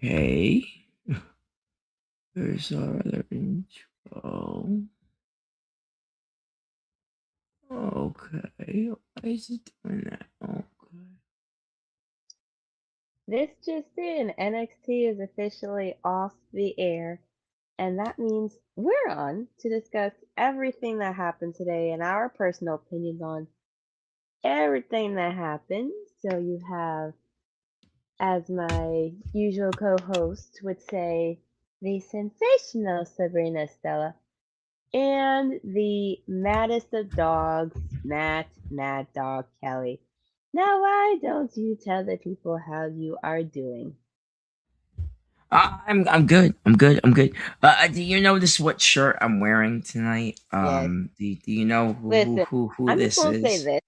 Okay. Here's our other intro. Okay. Why is it doing that? Okay. This just in, NXT is officially off the air, and that means we're on to discuss everything that happened today and our personal opinions on everything that happened. So you have, as my usual co-host would say, the sensational Sabrina Estella and the maddest of dogs, Mad Dog Kelly. Now, why don't you tell the people how you are doing? I'm good. I'm good. I'm good. Do you notice what shirt I'm wearing tonight? Yes. Do you know Listen, who I'm just this gonna say is? this.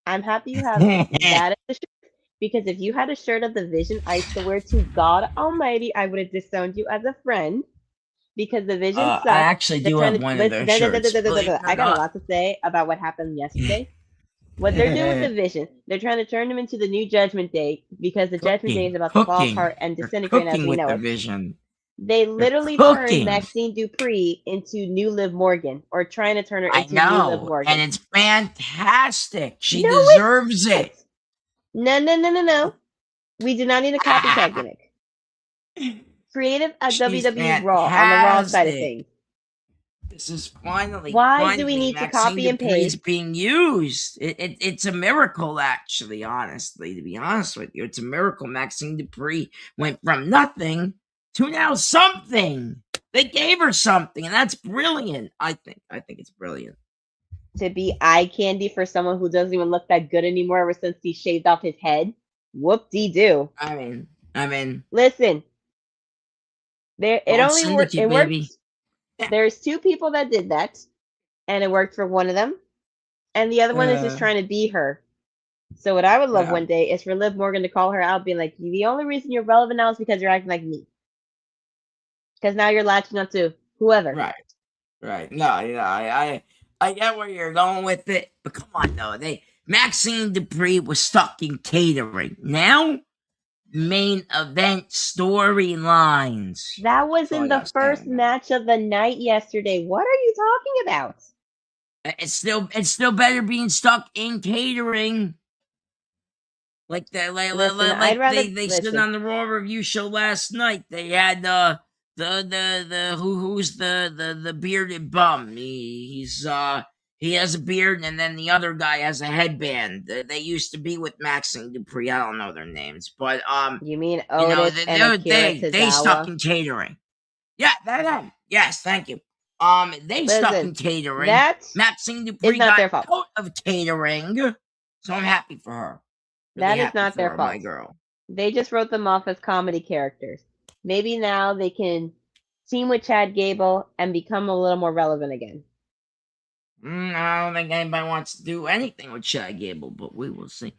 I'm happy you have that as a shirt because if you had a shirt of the Vision I swear to God Almighty, I would have disowned you as a friend because the Vision I sucks. actually They're do trying have to one of listen. their shirts, believe it or I got a not. lot to say about what happened yesterday. What they're doing with the Vision, they're trying to turn them into the new Judgment Day because the Judgment Day is about to fall Cooking. apart and They're disintegrate as cooking we with know the it. vision. They They're literally turned cooking. Maxine Dupree into New Liv Morgan, or trying to turn her I into New Liv know, and Morgan. it's fantastic. She No, deserves it's it. no. We do not need a copycat gimmick. Creative at She's WWE Raw on the Raw side of fantastic. things. This is finally Why do we need to Maxine copy and Dupree is paste? being used. It's a miracle, actually, honestly, to be honest with you. It's a miracle Maxine Dupree went from nothing to now something. They gave her something, and that's brilliant. I think it's brilliant. To be eye candy for someone who doesn't even look that good anymore ever since he shaved off his head? Whoop de doo. I mean, Listen, there it Gold only worked. Syndicate, It baby. worked. There's two people that did that, and it worked for one of them, and the other one is just Uh, trying to be her. So what I would love yeah. one day is for Liv Morgan to call her out, being like, "The only reason you're relevant now is because you're acting like me. Because now you're latching on to whoever." Right. Right. No, I get where you're going with it, but come on, though. Maxine Dupree was stuck in catering. Now, main event storylines. That was That's all in I the gotta say first on that. match of the night yesterday. What are you talking about? It's still better being stuck in catering. Listen, Like I'd rather they said listen. on the Raw review show last night. They had who's the bearded bum. He has a beard, and then the other guy has a headband. They used to be with Maxine Dupree. I don't know their names, but You mean Otis and Akira they stuck Tozawa? in catering. Yeah, that yes, thank you. They stuck Listen, in catering. that Maxine is Dupree not got their fault. out of catering, so I'm happy for her. Really That is happy not for their her, my fault. girl. They just wrote them off as comedy characters. Maybe now they can team with Chad Gable and become a little more relevant again. I don't think anybody wants to do anything with Chad Gable, but we will see.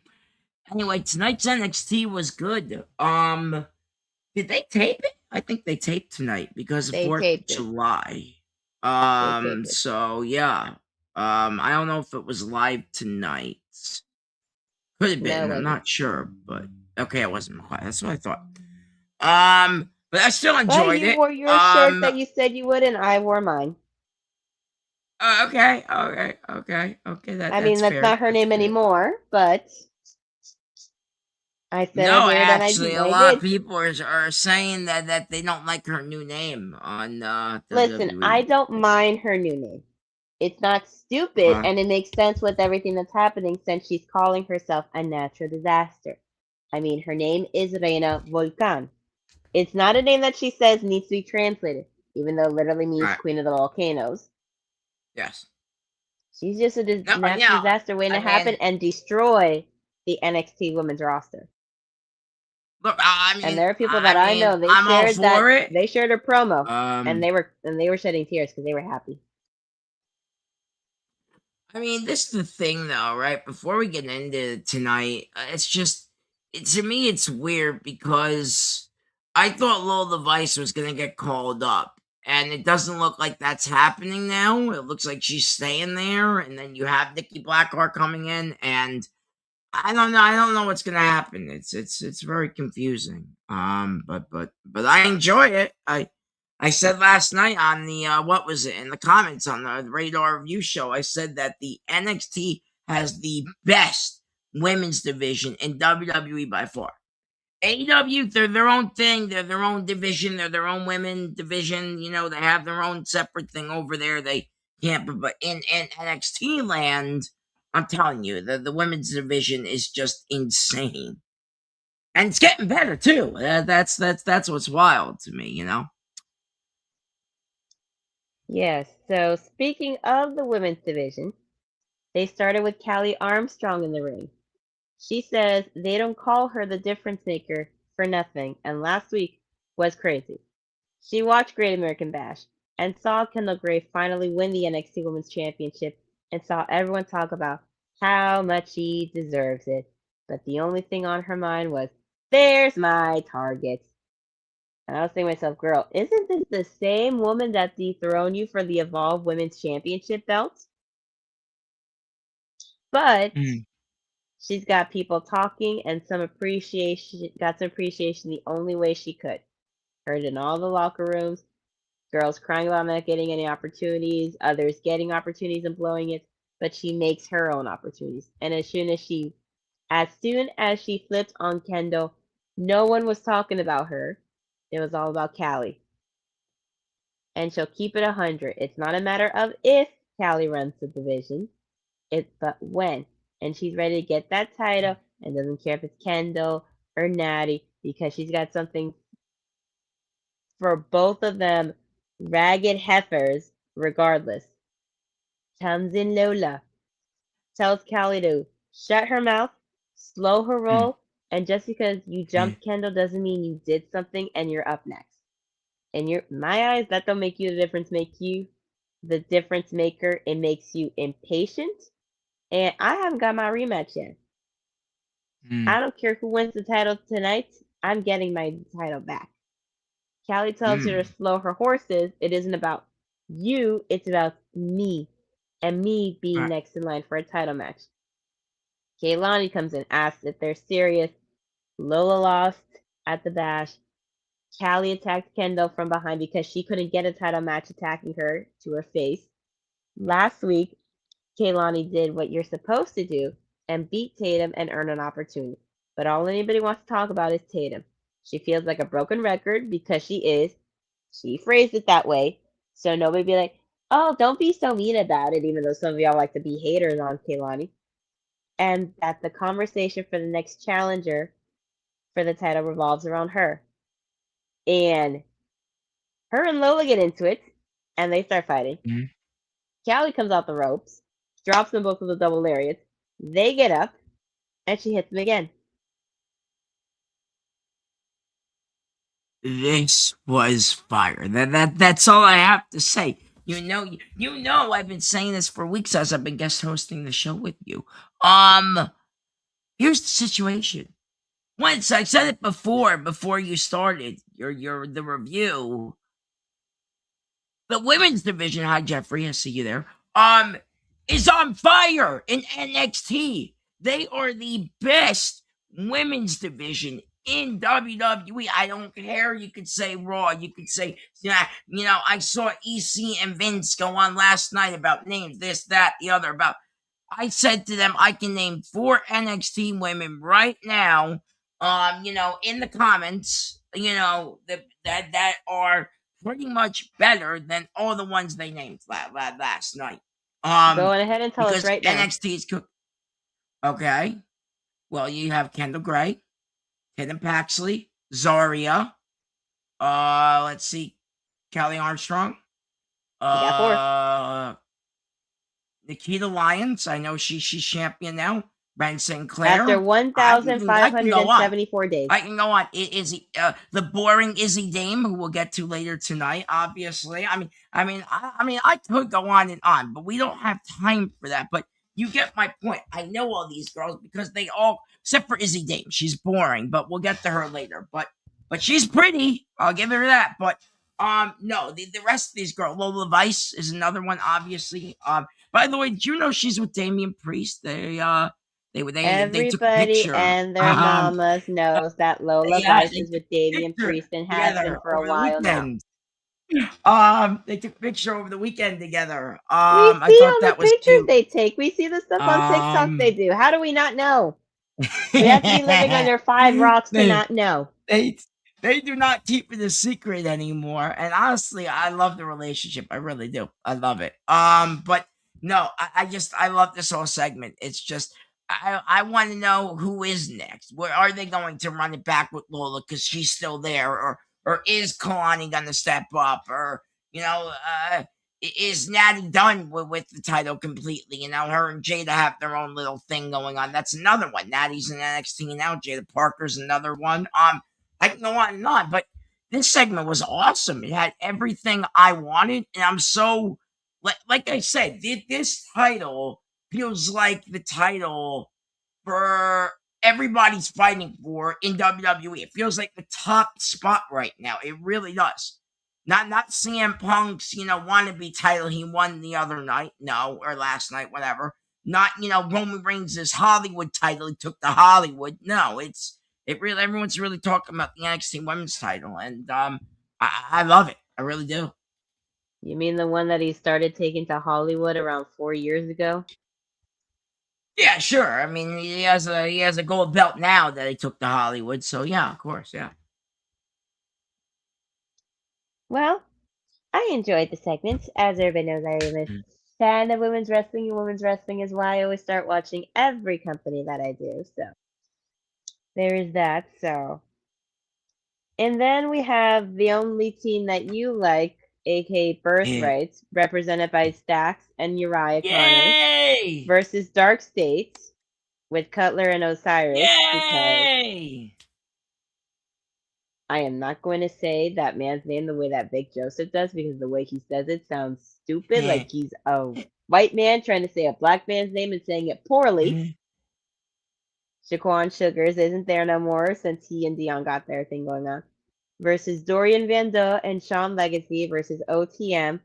Anyway, tonight's NXT was good. Did they tape it? I think they taped tonight because of They 4th of taped it. July. They taped it. So yeah. I don't know if it was live tonight. Could have No, it been. I'm wasn't. not sure, but okay, it wasn't quite. That's what I thought. But I still But enjoyed you it. wore your shirt that you said you would, and I wore mine. Okay. I mean, That's that's fair. not her That's name fair. anymore, but I said I'd No, wear it, and actually, a I lot of did. people are saying that they don't like her new name on Listen, WWE. I don't mind her new name. It's not stupid, Uh, and it makes sense with everything that's happening since she's calling herself a natural disaster. I mean, her name is Reina Volcan. It's not a name that she says needs to be translated, even though it literally means right. Queen of the Volcanoes. Yes. She's just a No. natural Yeah. disaster waiting to I happen mean, and destroy the NXT women's roster. look. And there are people that I know, they I'm all shared that for it. they shared her promo, and Um. they were shedding tears because they were happy. I mean, this is the thing, though, right? Before we get into tonight, to me, it's weird because I thought Lil Device was going to get called up, and it doesn't look like that's happening now. It looks like she's staying there, and then you have Nikki Blackheart coming in, and I don't know. I don't know what's gonna happen. It's very confusing. But I enjoy it. I said last night on the what was it in the comments on the Radar Review show. I said that the NXT has the best women's division in WWE by far. AEW, they're their own thing. They're their own division. They're their own women division. You know, they have their own separate thing over there. They can't, but in NXT land, I'm telling you, the women's division is just insane, and it's getting better too. That's what's wild to me. You know. Yes, so speaking of the women's division, they started with Callie Armstrong in the ring. She says they don't call her the difference maker for nothing, and last week was crazy. She watched Great American Bash and saw Kendall Gray finally win the NXT Women's Championship and saw everyone talk about how much she deserves it. But the only thing on her mind was, there's my target. And I was thinking to myself, girl, isn't this the same woman that dethroned you for the Evolve Women's Championship belt? But Mm. she's got people talking and some appreciation, got some appreciation the only way she could. Heard in all the locker rooms, girls crying about not getting any opportunities, others getting opportunities and blowing it, but she makes her own opportunities. And as soon as she flipped on Kendall, no one was talking about her. It was all about Callie. And she'll keep it 100. It's not a matter of if Callie runs the division, it's but when. And she's ready to get that title and doesn't care if it's Kendall or Nattie because she's got something for both of them ragged heifers regardless. Comes in Lola, tells Callie to shut her mouth, slow her Mm. roll, and just because you Mm. jumped Kendall doesn't mean you did something and you're up next. In my eyes, that don't make you the difference maker. It makes you impatient. And I haven't got my rematch yet. Mm. I don't care who wins the title tonight. I'm getting my title back. Callie tells her to Mm. slow her horses. It isn't about you, it's about me. And me being Right. next in line for a title match. Kaylani comes in, asks if they're serious. Lola lost at the bash. Callie attacked Kendall from behind because she couldn't get a title match attacking her to her face. Last week, Kaylani did what you're supposed to do and beat Tatum and earn an opportunity. But all anybody wants to talk about is Tatum. She feels like a broken record because she is. She phrased it that way. So nobody be like, oh, don't be so mean about it, even though some of y'all like to be haters on Kaylani. And that the conversation for the next challenger for the title revolves around her. And her and Lola get into it, and they start fighting. Mm. Callie comes out the ropes, drops them both with a double lariat. They get up, and she hits him again. This was fire. That's all I have to say. You know I've been saying this for weeks as I've been guest hosting the show with you. Here's the situation. Once I said it before you started your the review. The women's division, hi Jeffrey, I see you there. Is on fire in NXT. They are the best women's division in WWE. I don't care. You could say Raw. You could say, yeah, I saw EC and Vince go on last night about names, this, that, the other. About I said to them, I can name 4 NXT women right now. In the comments, that are pretty much better than all the ones they named last night. Go on ahead and tell us Because right now. NXT is okay. Well, you have Kendall Gray, Tatum Paxley, Zaria. Let's see, Kelly Armstrong. You got 4. Nikita Lyons. I know she's champion now. Ben Sinclair. After I can go on. 1,574 days. I can go on. Izzy, the boring Izzy Dame, who we'll get to later tonight. Obviously, I could go on and on, but we don't have time for that. But you get my point. I know all these girls because they all, except for Izzy Dame, she's boring. But we'll get to her later. But she's pretty. I'll give her that. But no, the rest of these girls. Lola Vice is another one, obviously. By the way, did you know she's with Damian Priest? They took a Everybody picture. and their mamas knows that Lola Yeah, they vices took with a Damian picture Priest and has been together for a over the while now. weekend. They took a picture over the weekend together. We I see thought all the that was pictures cute. they take. We see the stuff on TikTok they Um, do. How do we not know? We have to be living under five rocks to they not know. they they do not keep it a secret anymore. And honestly, I love the relationship. I really do. I love it. But no, I love this whole segment. It's just I want to know who is next. Where are they going to run it back with Lola because she's still there, or is Kalani going to step up, or you know, is Nattie done with the title completely? You know, her and Jada have their own little thing going on. That's another one. Nattie's in NXT now. Jada Parker's another one. I can go on and on, but this segment was awesome. It had everything I wanted, and I'm so like I said, this title feels like the title for everybody's fighting for in WWE. It feels like the top spot right now. It really does. Not CM Punk's, wannabe title he won the other night, no, or last night, whatever. Not, Roman Reigns' Hollywood title he took to Hollywood. No, it really everyone's really talking about the NXT women's title, and I love it. I really do. You mean the one that he started taking to Hollywood around 4 years ago? Yeah, sure. I mean, he has a gold belt now that he took to Hollywood, so yeah, of course, yeah. Well, I enjoyed the segments. As everybody knows, I am a Mm. fan of women's wrestling, and women's wrestling is why I always start watching every company that I do. So there is that. So, and then we have the only team that you like, aka Yeah. Birthrights, represented by Stax and Uriah Connors, Yay! versus Dark States with Cutler and Osiris, because Yay! I am not going to say that man's name the way that Vic Joseph does, because the way he says it sounds stupid, like he's a white man trying to say a black man's name and saying it poorly. Shaquan Sugars isn't there no more since he and Dion got their thing going on. Versus Dorian Van Duh and Sean Legacy versus OTM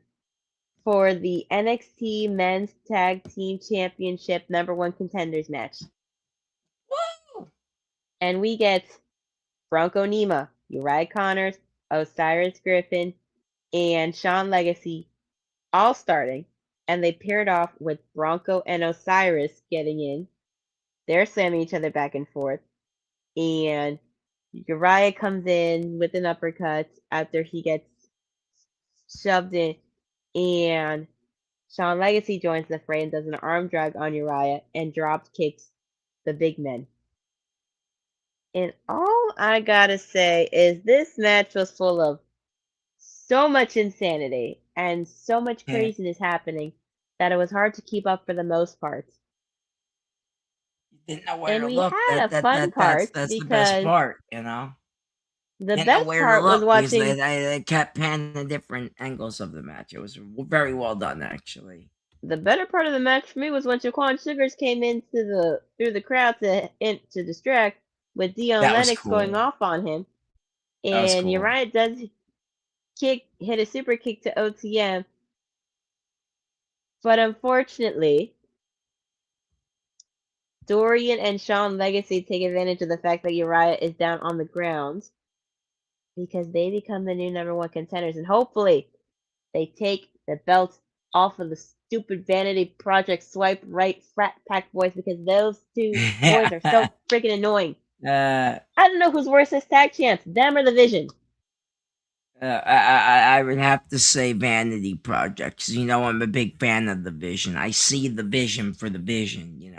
for the NXT Men's Tag Team Championship #1 contenders match. Woo! And we get Bronco Nima, Uriah Connors, Osiris Griffin, and Sean Legacy all starting. And they paired off with Bronco and Osiris getting in. They're slamming each other back and forth. And Uriah comes in with an uppercut after he gets shoved in. And Sean Legacy joins the fray and does an arm drag on Uriah and drop kicks the big men. And all I gotta say is this match was full of so much insanity and so much Yeah. craziness happening that it was hard to keep up for the most part. Didn't know where And to we look. had That a that fun that that's part that's the best because part. the Didn't know best where to part was look because watching. they kept panning the different angles of the match. It was very well done, actually. The better part of the match for me was when Shaquan Sugars came through the crowd to distract, with Dion That was Lennox going cool. off on him, That was and cool. Uriah does hit a super kick to OTM, but unfortunately, Dorian and Sean Legacy take advantage of the fact that Uriah is down on the ground because they become the new #1 contenders, and hopefully they take the belts off of the stupid Vanity Project swipe right frat pack boys, because those two boys are so freaking annoying. uh, I don't know who's worse as tag champs, them or the Vision. I would have to say Vanity Project, 'cause, I'm a big fan of the Vision. I see the vision for the Vision. You're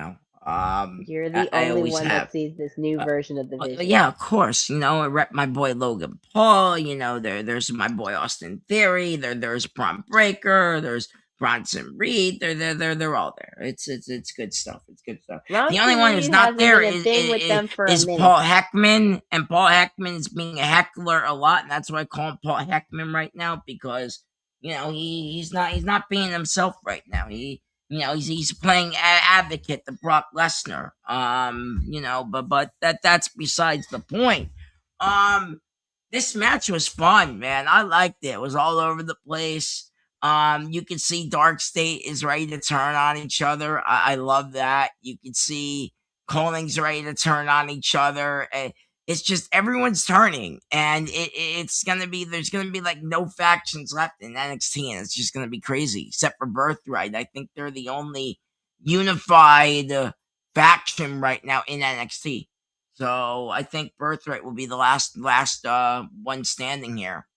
I, the I only always one that have. sees this new version of the Vision. Yeah, of course. I rep my boy Logan Paul. There's my boy Austin Theory. There's Bron Breaker. There's Bronson Reed. They're all there. It's good stuff. It's good stuff. The only Bronson one who's Reed not hasn't there been a is thing with is, them for a is minute. Paul Heckman, and Paul Heckman is being a heckler a lot, and that's why I call him Paul Heckman right now, because he's not being himself right now. He's playing advocate to Brock Lesnar. But that's besides the point. This match was fun, man. I liked it. It was all over the place. You can see Dark State is ready to turn on each other. I love that. You can see Calling's ready to turn on each other. It's just everyone's turning, and there's gonna be like no factions left in NXT, and it's just gonna be crazy. Except for Birthright, I think they're the only unified faction right now in NXT. So I think Birthright will be the last one standing here.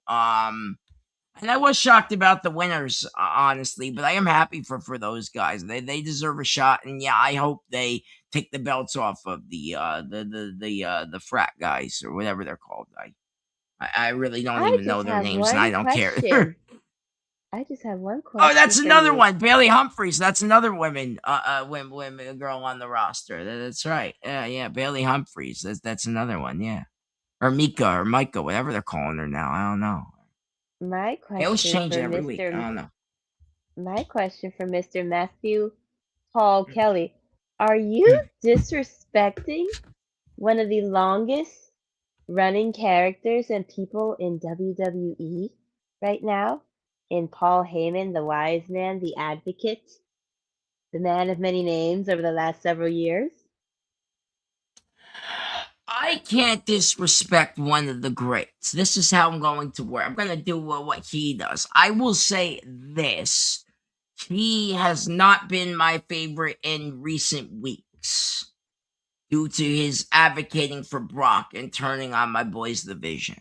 And I was shocked about the winners, honestly, but I am happy for those guys. They deserve a shot, and yeah, I hope they take the belts off of the frat guys or whatever they're called. I really don't I even know just their have names, and I one don't care. question. I just have one Oh, question that's for another you. one. Bailey Humphries. That's another women girl on the roster. That's right. Yeah. Bailey Humphries. That's another one. Yeah. Or Micah, whatever they're calling her now. I don't know. My They always question change for it every week. I Mr. don't know. My question for Mr. Matthew Paul Kelly. Are you disrespecting one of the longest running characters and people in WWE right now? In Paul Heyman, the wise man, the advocate, the man of many names over the last several years? I can't disrespect one of the greats. This is how I'm going to work. I'm going to do what he does. I will say this. He has not been my favorite in recent weeks due to his advocating for Brock and turning on my boys' division.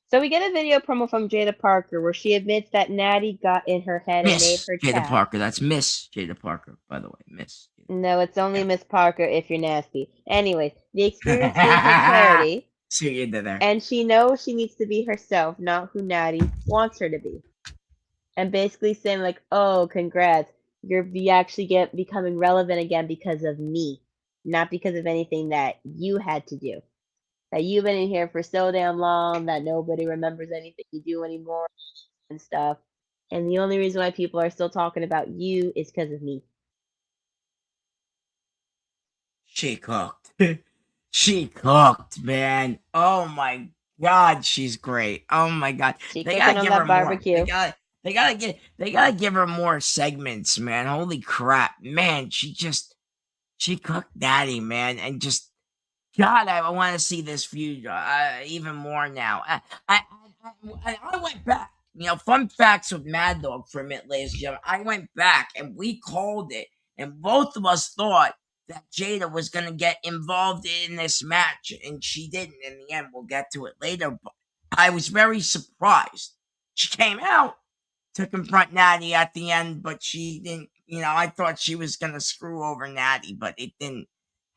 So we get a video promo from Jada Parker where she admits that Nattie got in her head and made Miss her Jada tap. Parker. That's Miss Jada Parker, by the way. Miss. No, it's only Miss Parker if you're nasty. Anyways, the experience gave her clarity, See what you did there. and she knows she needs to be herself, not who Nattie wants her to be. And basically saying like, "Oh, congrats, you actually get becoming relevant again because of me, not because of anything that you had to do. That you've been in here for so damn long that nobody remembers anything you do anymore and stuff. And the only reason why people are still talking about you is because of me." She cooked. She cooked, man. Oh my god, she's great. Oh my god. She They cooking gotta on give her that more. barbecue. They gotta give her more segments, man. Holy crap. Man, she cooked Nattie, man, and just God, I want to see this feud even more now. I went back. Fun facts with Mad Dog for a minute, ladies and gentlemen. I went back and we called it, and both of us thought that Jada was going to get involved in this match, and she didn't in the end. We'll get to it later, but I was very surprised. She came out to confront Nattie at the end, but she didn't. I thought she was going to screw over Nattie, but it didn't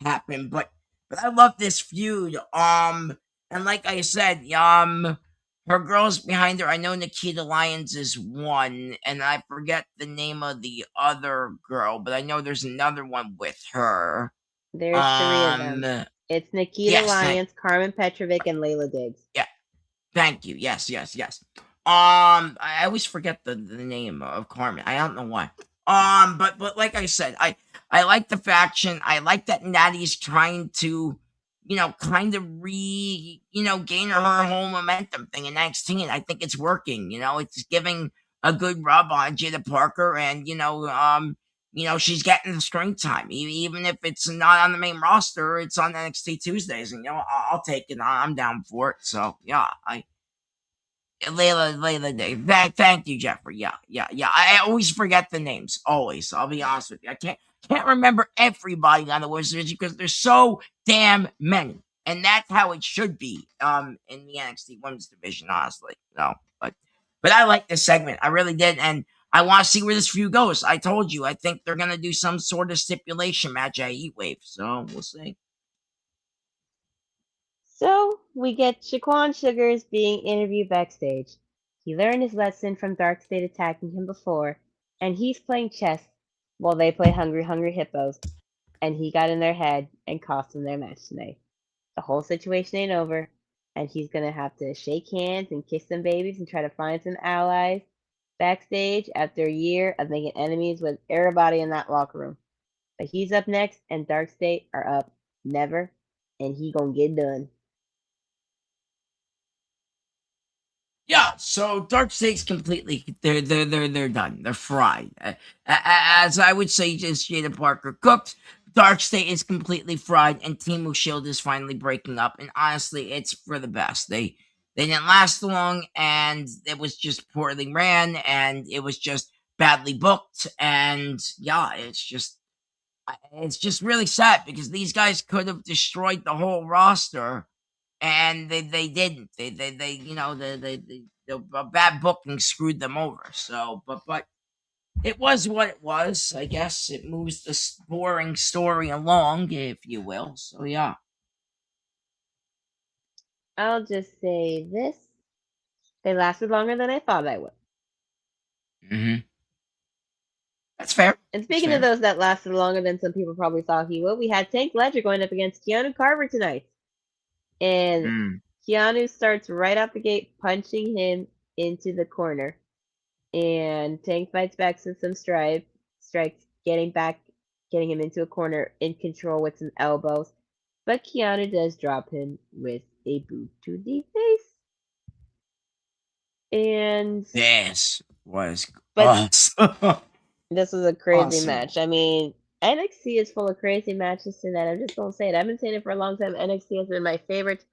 happen. But I love this feud. And like I said, her girls behind her. I know Nikita Lyons is one, and I forget the name of the other girl, but I know there's another one with her. There's three of them. It's Nikita yes, Lyons, Carmen Petrovic, and Layla Diggs. Yeah, thank you. Yes. I always forget the name of Carmen. I don't know why. But like I said, I like the faction. I like that Nattie's trying to, kind of gain her whole momentum thing in NXT, and I think it's working. It's giving a good rub on Jada Parker, and she's getting the screen time, even if it's not on the main roster. It's on NXT Tuesdays, and I'll take it. I'm down for it. So yeah, Layla Day. Thank you, Jeffrey. Yeah. I always forget the names. Always. I'll be honest with you. I can't remember everybody on the Wizards because there's so damn many, and that's how it should be. In the NXT Women's Division, honestly. No, but I like this segment. I really did, and I want to see where this feud goes. I told you. I think they're gonna do some sort of stipulation match at Heatwave. So we'll see. So we get Shaquan Sugars being interviewed backstage. He learned his lesson from Dark State attacking him before, and he's playing chess while they play Hungry Hungry Hippos. And he got in their head and cost them their match tonight. The whole situation ain't over, and he's gonna have to shake hands and kiss some babies and try to find some allies backstage after a year of making enemies with everybody in that locker room. But he's up next, and Dark State are up never, and he gonna get done. Yeah, so Dark State's completely they're done. They're fried. As I would say, just Jada Parker cooked. Dark State is completely fried, and Team Shield is finally breaking up. And honestly, it's for the best. They didn't last long, and it was just poorly ran, and it was just badly booked. And yeah, it's just really sad because these guys could have destroyed the whole roster, and they didn't. They you know the bad booking screwed them over. So, but it was what it was. I guess it moves the boring story along, if you will. So yeah. I'll just say this. They lasted longer than I thought I would. Hmm. That's fair. And That's speaking of fair. those that lasted longer than some people probably thought he would, we had Tank Ledger going up against Keanu Carver tonight. And Mm. Keanu starts right out the gate punching him into the corner. And Tank fights back with some strikes, getting him into a corner in control with some elbows. But Keanu does drop him with a boot to the face. And This was but awesome. this was a crazy Awesome. match. I mean, NXT is full of crazy matches tonight. I'm just gonna say it. I've been saying it for a long time. NXT has been my favorite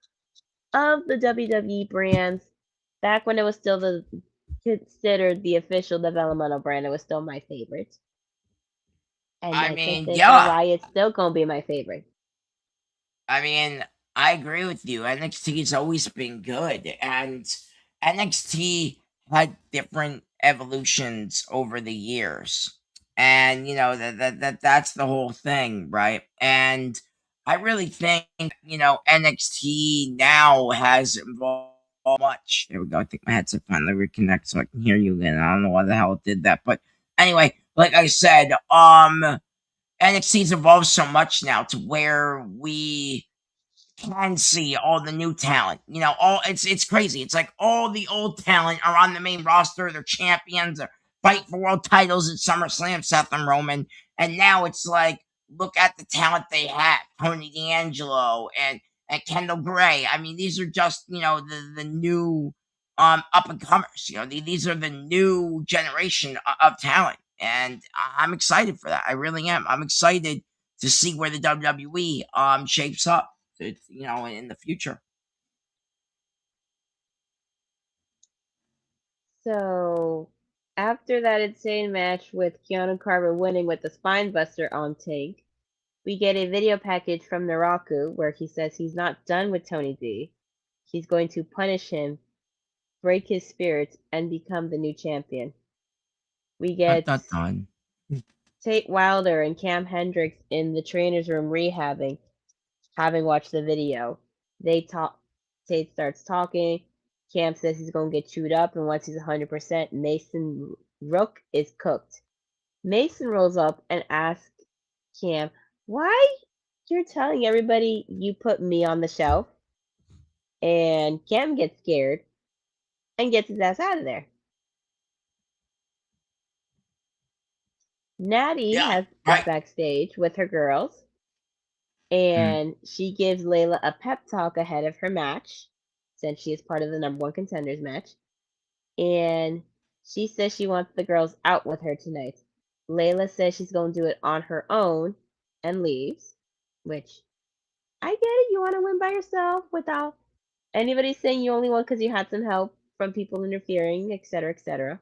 of the WWE brands. Back when it was still considered the official developmental brand, it was still my favorite. And I I can't mean, say for yeah. why it's still gonna be my favorite. I mean, I agree with you. NXT's always been good, and NXT had different evolutions over the years, and that's the whole thing, right? And I really think NXT now has evolved much. There we go. I think my headset finally reconnects so I can hear you again. I don't know why the hell it did that, but anyway, like I said, NXT's evolved so much now to where we can see all the new talent. All it's crazy. It's like all the old talent are on the main roster. They're champions. They're fighting for world titles at SummerSlam, Seth and Roman. And now it's like, look at the talent they have: Tony D'Angelo and Kendall Gray. I mean, these are just the new up and comers. These are the new generation of talent, and I'm excited for that. I really am. I'm excited to see where the WWE shapes up in the future. So after that insane match with Keanu Carver winning with the spine buster on Tank, we get a video package from Naraku where he says he's not done with Tony D. He's going to punish him, break his spirit, and become the new champion. We Dun, get dun, dun. Tate Wilder and Cam Hendricks in the trainer's room rehabbing, having watched the video. They talk. Tate starts talking. Cam says he's gonna get chewed up, and once he's 100%, Mason Rook is cooked. Mason rolls up and asks Cam, "Why you're telling everybody you put me on the shelf?" And Cam gets scared and gets his ass out of there. Nattie Yeah, is right. backstage with her girls, Mm. and she gives Layla a pep talk ahead of her match, since she is part of the number one contenders match. And she says she wants the girls out with her tonight. Layla says she's going to do it on her own and leaves, which I get it. You want to win by yourself without anybody saying you only won because you had some help from people interfering, etc., etc.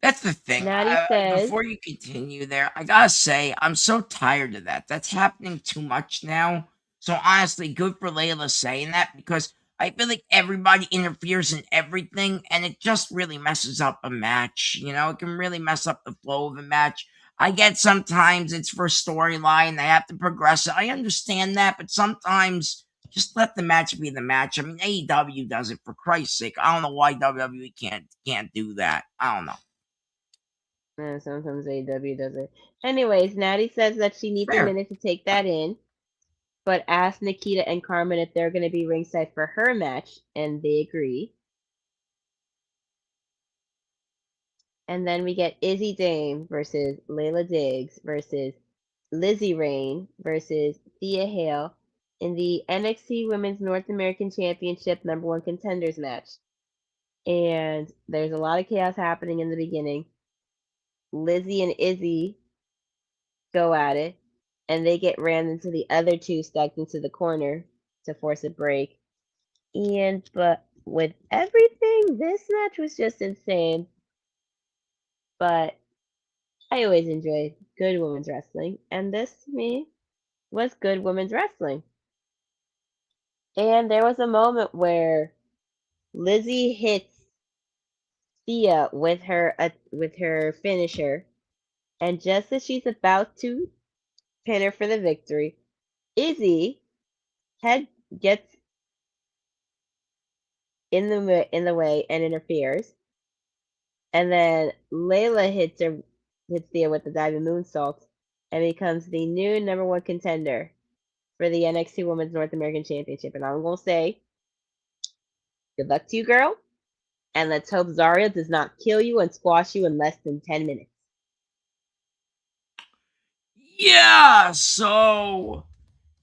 That's the thing. Natty says, Before you continue there, I gotta say, I'm so tired of that. That's happening too much now. So honestly, good for Layla saying that, because I feel like everybody interferes in everything, and it just really messes up a match. It can really mess up the flow of a match. I get sometimes it's for storyline, they have to progress it. I understand that, but sometimes just let the match be the match. I mean, AEW does it, for Christ's sake. I don't know why WWE can't do that. I don't know. sometimes AEW does it. Anyways, Natty says that she needs a Fair. minute to take that in, but asks Nikita and Carmen if they're going to be ringside for her match, and they agree. And then we get Izzy Dame versus Layla Diggs versus Lizzie Rain versus Thea Hale in the NXT Women's North American Championship number one contenders match. And there's a lot of chaos happening in the beginning. Lizzie and Izzy go at it, and they get rammed into the other two stuck into the corner to force a break. But with everything, this match was just insane. But I always enjoy good women's wrestling, and this to me was good women's wrestling. And there was a moment where Lizzie hits Thea with her finisher, and just as she's about to pin her for the victory, Izzy head gets in the way and interferes, and then Layla hits Thea with the diving moonsault and becomes the new number one contender for the NXT Women's North American Championship. And I'm gonna say, good luck to you, girl. And let's hope Zaria does not kill you and squash you in less than 10 minutes. Yeah, so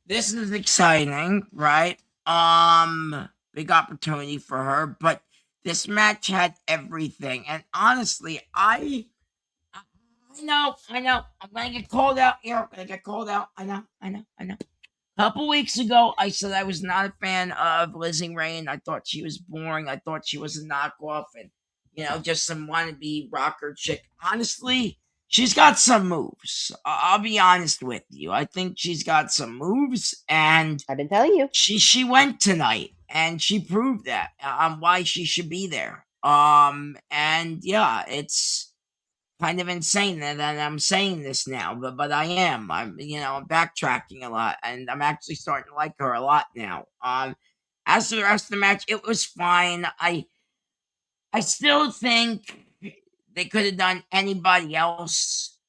this is exciting, right? Big opportunity for her, but this match had everything. And honestly, I know, I'm gonna get called out here. I'm gonna get called out. I know. A couple weeks ago, I said I was not a fan of Lizzie Rain. I thought she was boring. I thought she was a knockoff and, just some wannabe rocker chick. Honestly, she's got some moves. I'll be honest with you. I think she's got some moves, and I've been telling you. she went tonight, and she proved that on why she should be there. And yeah, it's kind of insane that I'm saying this now, but I am. I'm backtracking a lot, and I'm actually starting to like her a lot now. As for the rest of the match, it was fine. I still think they could have done anybody else.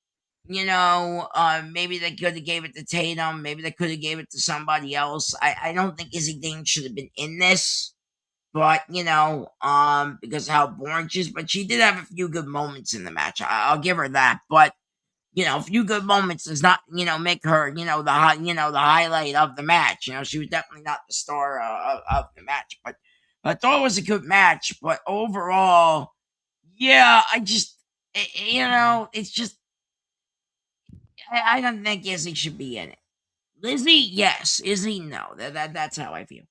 Maybe they could have gave it to Tatum. Maybe they could have gave it to somebody else. I don't think Izzy Dane should have been in this. But because of how boring she is, but she did have a few good moments in the match. I'll give her that. But a few good moments does not make her the highlight of the match. She was definitely not the star of the match. But I thought it was a good match. But overall, yeah, I just it's just I don't think Izzy should be in it. Lizzie, yes. Izzy, no. That's how I feel.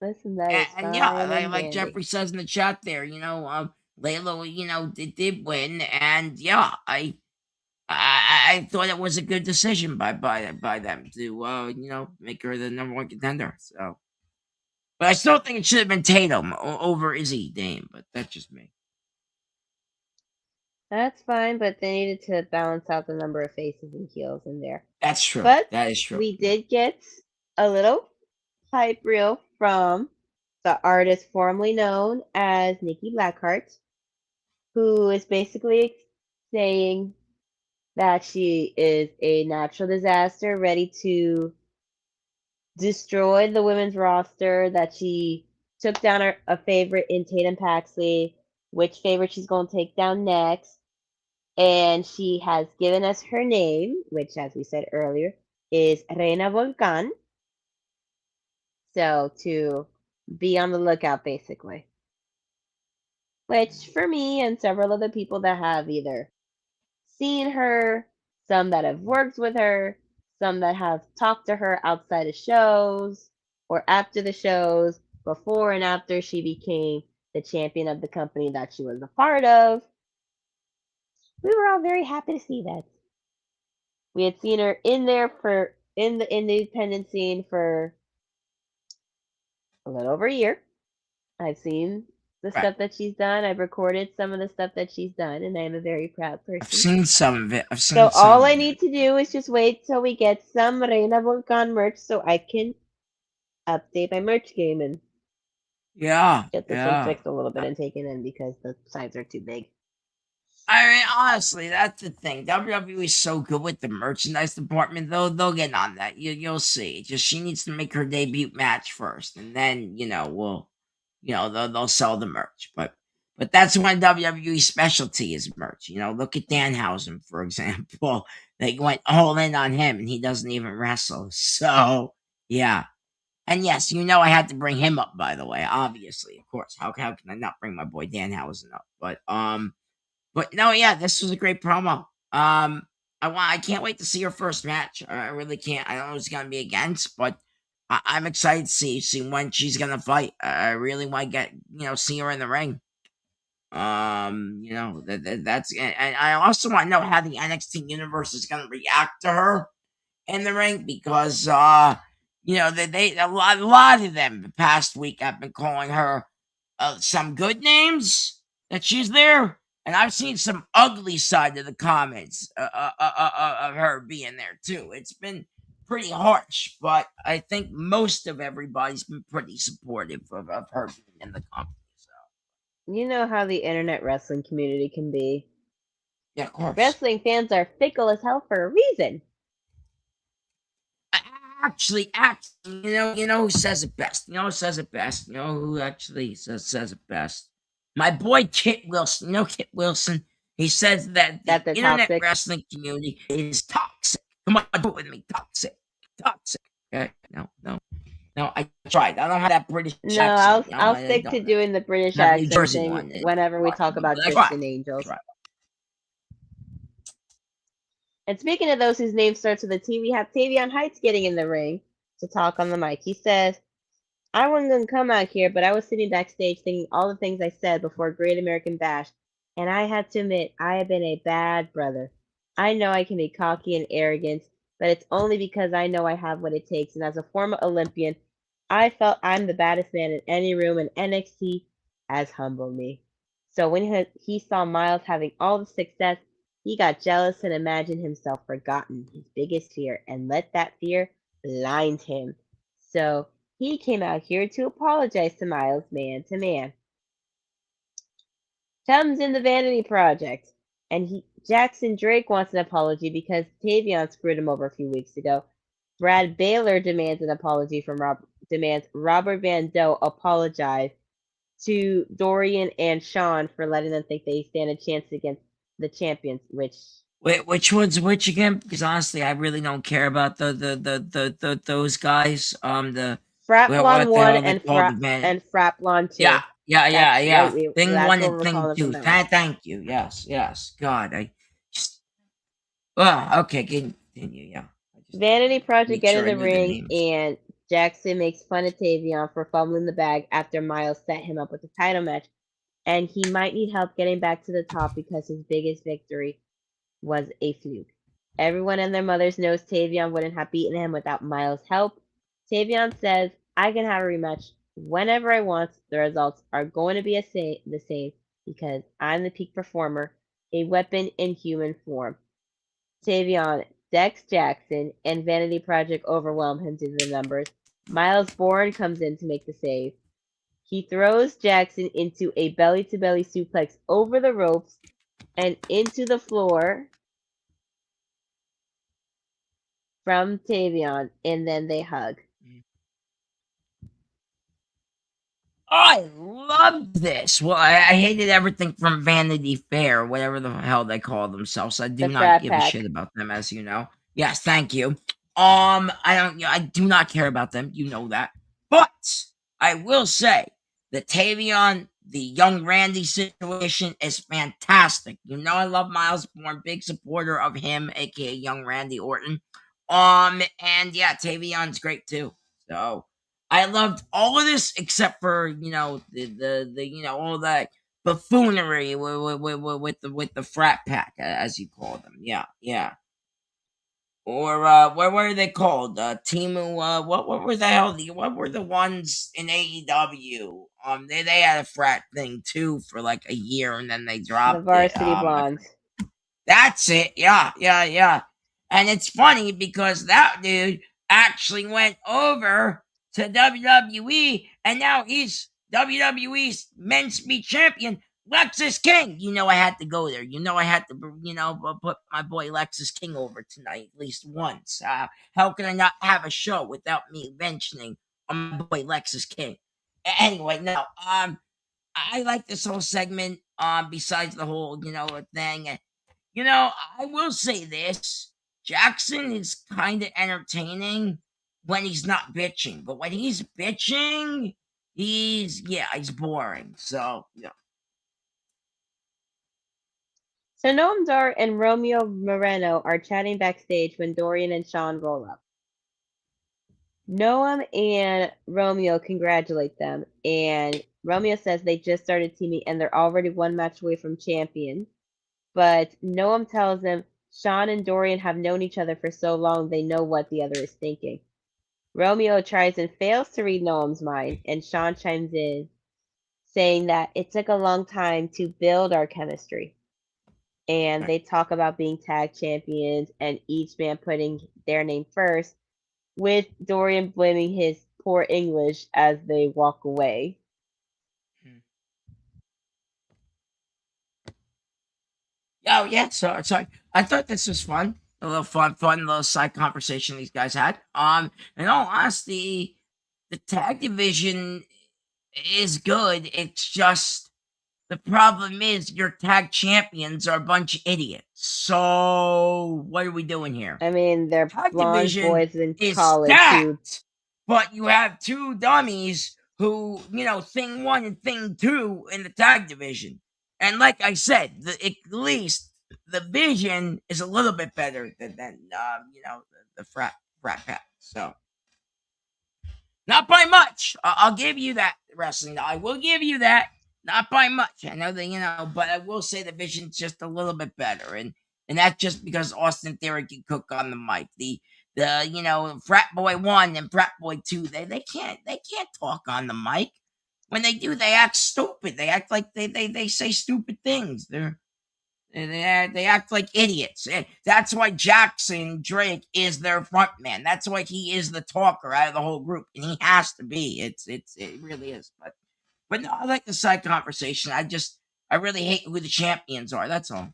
Listen, that is And fine yeah, and like dandy. Jeffrey says in the chat there, Layla, did win, and yeah, I thought it was a good decision by them to make her the number one contender. So, but I still think it should have been Tatum over Izzy Dame, but that's just me. That's fine, but they needed to balance out the number of faces and heels in there. That's true. But that is true. We did get a little hype reel from the artist formerly known as Nikki Blackheart, who is basically saying that she is a natural disaster ready to destroy the women's roster, that she took down a favorite in Tatum Paxley, which favorite she's going to take down next. And she has given us her name, which, as we said earlier, is Reina Volcan. So to be on the lookout, basically. Which, for me and several other people that have either seen her, some that have worked with her, some that have talked to her outside of shows or after the shows, before and after she became the champion of the company that she was a part of, we were all very happy to see that. We had seen her in the independent scene for a little over a year. I've seen the Right. stuff that she's done. I've recorded some of the stuff that she's done, and I'm a very proud person. I've seen some of it. So all I need to do is just wait till we get some Reina Volcan merch so I can update my merch game and get this one fixed a little bit and taken in because the sides are too big. I mean, honestly, that's the thing. WWE is so good with the merchandise department. They'll get on that. You'll see. Just she needs to make her debut match first, and then they'll sell the merch. But But that's one WWE specialty is merch. Look at Danhausen, for example. They went all in on him, and he doesn't even wrestle. So, yeah. And yes, I had to bring him up, by the way. Obviously, of course. How can I not bring my boy Danhausen up? But no, yeah, this was a great promo. I can't wait to see her first match. I really can't. I don't know who's gonna be against, but I'm excited to see when she's gonna fight. I really want to see her in the ring. That's and I also want to know how the NXT universe is gonna react to her in the ring because they a lot of them the past week I've been calling her some good names that she's there, and I've seen some ugly side of the comments of her being there too. It's been pretty harsh, but I think most of everybody's been pretty supportive of her being in the company. So You know how the internet wrestling community can be. yeah, of course. Wrestling fans are fickle as hell for a reason. Actually, who says it best? You know who says it best? You know who actually says it best? My boy Kit Wilson. Kit Wilson. He says that the That they're internet toxic. wrestling community is toxic. Come on, do it with me. Toxic. Okay. No. I tried. I don't have that British No, accent. I'll I stick to don't. doing the British I have New accent Jersey thing one. whenever we talk about But I Christian tried. angels. And speaking of those whose name starts with a T, we have Tavion Heights getting in the ring to talk on the mic. He says, I wasn't going to come out here, but I was sitting backstage thinking all the things I said before Great American Bash, and I had to admit I have been a bad brother. I know I can be cocky and arrogant, but it's only because I know I have what it takes, and as a former Olympian, I felt I'm the baddest man in any room, and NXT has humbled me. So when he saw Miles having all the success, he got jealous and imagined himself forgotten, his biggest fear, and let that fear blind him. So he came out here to apologize to Miles man to man. Comes in the Vanity Project, and Jackson Drake wants an apology because Tavion screwed him over a few weeks ago. Brad Baylor demands an apology from demands Robert Van Doe apologize to Dorian and Sean for letting them think they stand a chance against the champions, which Wait, which one's which again? Because honestly, I really don't care about those guys. Fraplon What the hell one are they and called? The man. Fraplon Yeah, two. yeah. Thing That's one what and we're thing calling them two. from now on. Thank you. Yes. God, I just. Well, okay, continue. Yeah, I just Vanity Project make get in sure I the knew the ring, names. and Jackson makes fun of Tavion for fumbling the bag after Miles set him up with a title match, and he might need help getting back to the top because his biggest victory was a fluke. Everyone and their mothers knows Tavion wouldn't have beaten him without Miles' help. Tavion says, I can have a rematch whenever I want. The results are going to be the same because I'm the peak performer, a weapon in human form. Tavion, Dex Jackson, and Vanity Project overwhelm him to the numbers. Miles Bourne comes in to make the save. He throws Jackson into a belly to belly suplex over the ropes and into the floor from Tavion, and then they hug. I loved this. Well, I hated everything from Vanity Fair, whatever the hell they call themselves. I do The not frat give a shit pack. about them, as you know. Yes, thank you. I do not care about them. You know that. But I will say the Tavion, the young Randy situation is fantastic. I love Miles Bourne, big supporter of him, aka young Randy Orton. And yeah, Tavion's great too. So I loved all of this except for the all that buffoonery with the frat pack, as you call them. Yeah. Or what were they called? Timu. What were the hell? What were the ones in AEW? They had a frat thing too for like a year, and then they The dropped it. Varsity Blondes. That's it. Yeah. And it's funny because that dude actually went over to WWE, and now he's WWE's men's speed champion, Lexus King. I had to go there. I had to, put my boy Lexus King over tonight at least once. How can I not have a show without me mentioning my boy Lexus King? Anyway, no. I like this whole segment. Besides the whole thing, I will say this: Jackson is kind of entertaining when he's not bitching, but when he's bitching, he's boring. So So Noam Dar and Romeo Moreno are chatting backstage when Dorian and Sean roll up. Noam and Romeo congratulate them, and Romeo says they just started teaming and they're already one match away from champion. But Noam tells him Sean and Dorian have known each other for so long they know what the other is thinking. Romeo tries and fails to read Noam's mind, and Sean chimes in, saying that it took a long time to build our chemistry. And they talk about being tag champions and each man putting their name first, with Dorian blaming his poor English as they walk away. Oh yeah, so I thought this was fun. A little fun little side conversation these guys had. In all honesty, the tag division is good. It's just the problem is your tag champions are a bunch of idiots. So what are we doing here? I mean, they're Tag blonde division boys in is college who stacked, but you have two dummies who, thing one and thing two in the tag division. And like I said, at least the vision is a little bit better than the frat pack. So not by much. I'll give you that, wrestling. I will give you that. Not by much. I know that, but I will say the vision's just a little bit better. And that's just because Austin Theory can cook on the mic. The frat boy 1 and frat boy 2, they can't talk on the mic. When they do, they act stupid. They act like they say stupid things. They act like idiots. That's why Jackson Drake is their front man. That's why he is the talker out of the whole group, and he has to be. It really is. But no, I like the side conversation. I really hate who the champions are. That's all.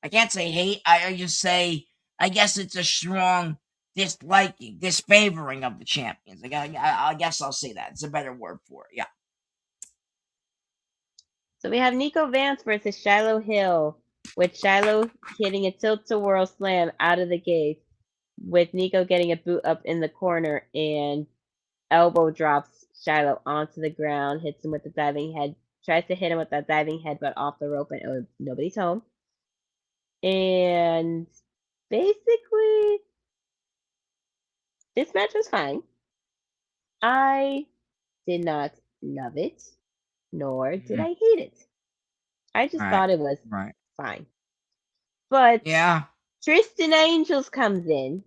I can't say hate. I just say I guess it's a strong disliking, disfavoring of the champions. I guess I'll say that. It's a better word for it. Yeah. So we have Nico Vance versus Shiloh Hill, with Shiloh hitting a tilt-to-whirl slam out of the gate, with Nico getting a boot up in the corner and elbow drops Shiloh onto the ground, hits him with the diving head, tries to hit him with that diving headbutt off the rope, and nobody's home. And basically, this match was fine. I did not love it, nor did I hate it. I just thought it was fine. But yeah, Tristan Angels comes in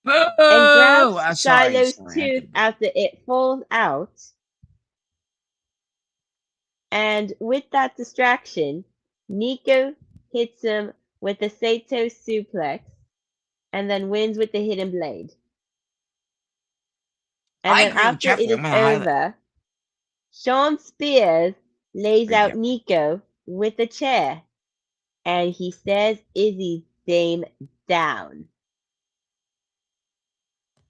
Boo! and grabs Shiloh's tooth after it falls out. And with that distraction, Nico hits him with a Sato suplex and then wins with the hidden blade. And then after it is over, Sean Spears lays out Nico with a chair and he stares Izzy's dame down.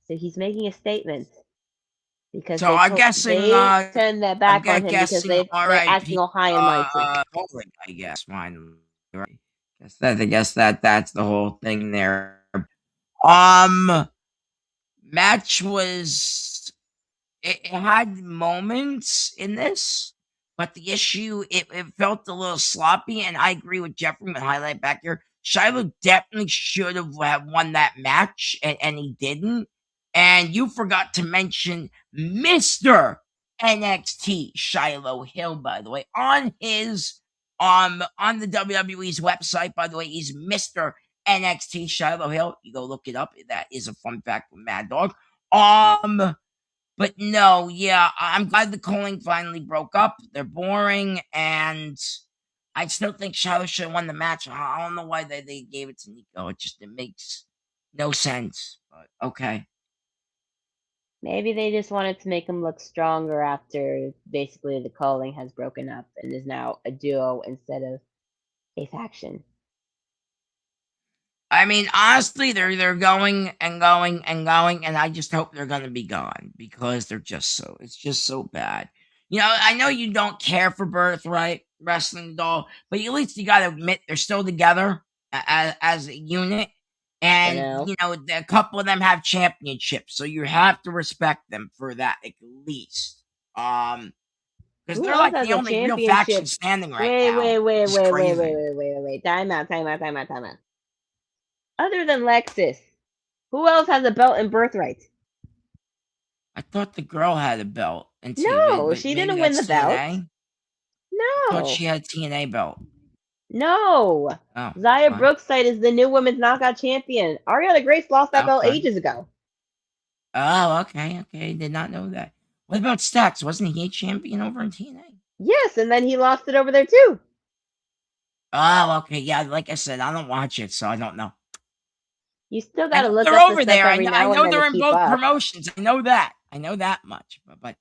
So he's making a statement. Because so I guess they turned their back on him because they're acting all high and mighty. I guess mine. Right. I guess that's the whole thing there. Match was it had moments in this, but the issue it felt a little sloppy, and I agree with Jeffrey. Highlight back here, Shiloh definitely should have won that match, and he didn't. And you forgot to mention Mr. NXT Shiloh Hill, by the way, on his on the WWE's website. By the way, he's Mr. NXT Shiloh Hill. You go look it up. That is a fun fact from Mad Dog. But no, yeah, I'm glad the calling finally broke up. They're boring, and I still think Shiloh should have won the match. I don't know why they gave it to Nico. It makes no sense. But okay. Maybe they just wanted to make him look stronger after basically the calling has broken up and is now a duo instead of a faction. I mean, honestly, they're going and going and going, and I just hope they're gonna be gone because it's just so bad. I know you don't care for Birthright Wrestling Doll, but at least you got to admit they're still together as a unit. For And, now. a couple of them have championships, so you have to respect them for that at least. Because Who they're else like has the a only real faction championship? standing right Wait, now, wait, which wait, is wait, wait, wait, crazy. wait, wait, wait. Time out, time out, time out, time out. Other than Lexus, who else has a belt in Birthright? I thought the girl had a belt in TV, No, but she maybe didn't win the that's belt. TNA. I thought No, she had a TNA belt. no. Oh, Zaria fine. Brookside is the new women's knockout champion. Ariana Grace lost that belt Okay. ages ago. Oh, okay. Did not know that. What about Stacks? Wasn't he a champion over in TNA? Yes, and then he lost it over there too. Oh, okay. Yeah, like I said, I don't watch it, so I don't know. You still I got to know look they're up the over stuff there. every I now and know then to they're in keep both up. promotions. I know that. I know that much. But